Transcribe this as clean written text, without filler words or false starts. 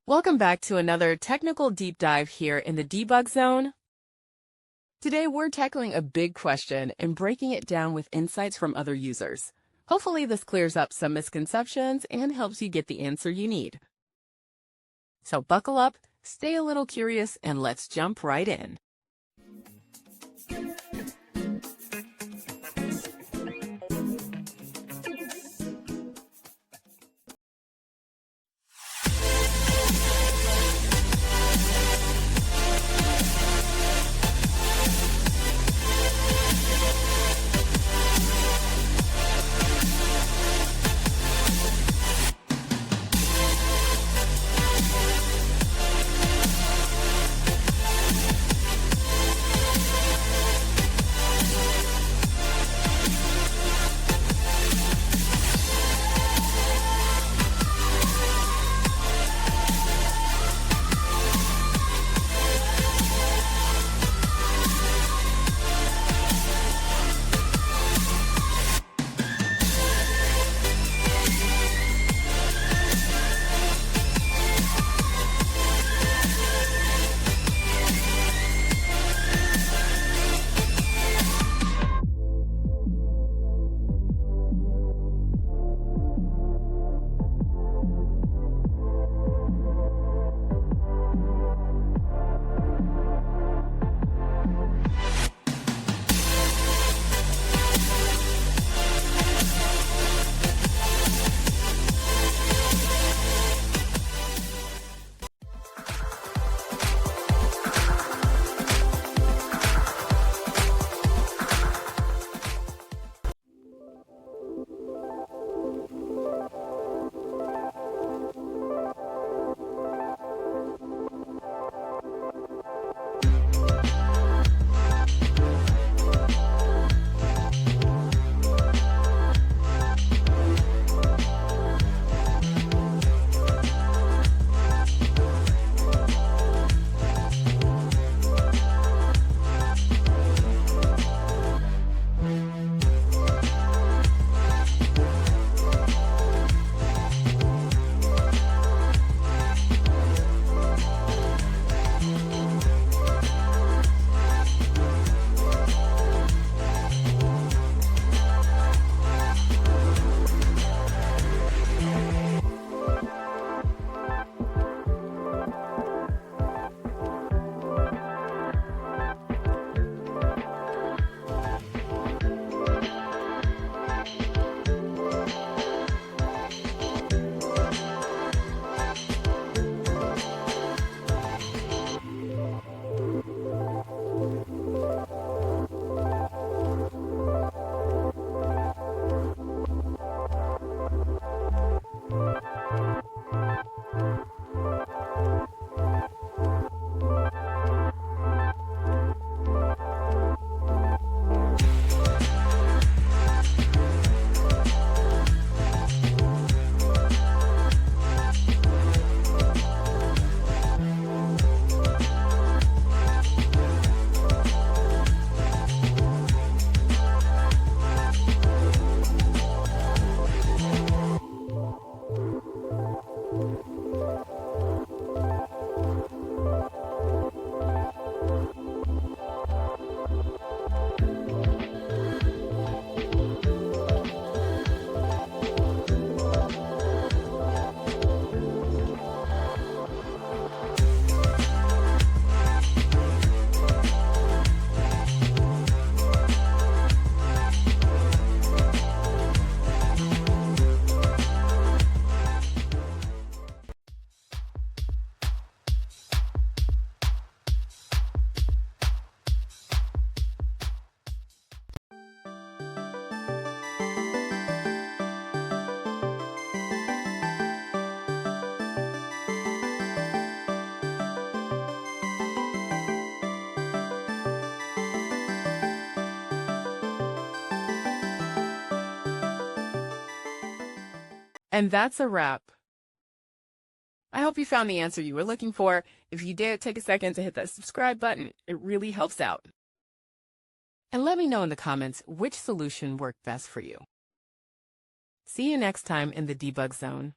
Welcome back to another technical deep dive here in the debug zone. Today we're tackling a big question and breaking it down with insights from other users. Hopefully this clears up some misconceptions and helps you get the answer you need. So buckle up, stay a little curious, and let's jump right in. And that's a wrap. I hope you found the answer you were looking for. If you did, take a second to hit that subscribe button. It really helps out. And let me know in the comments which solution worked best for you. See you next time in the debug zone.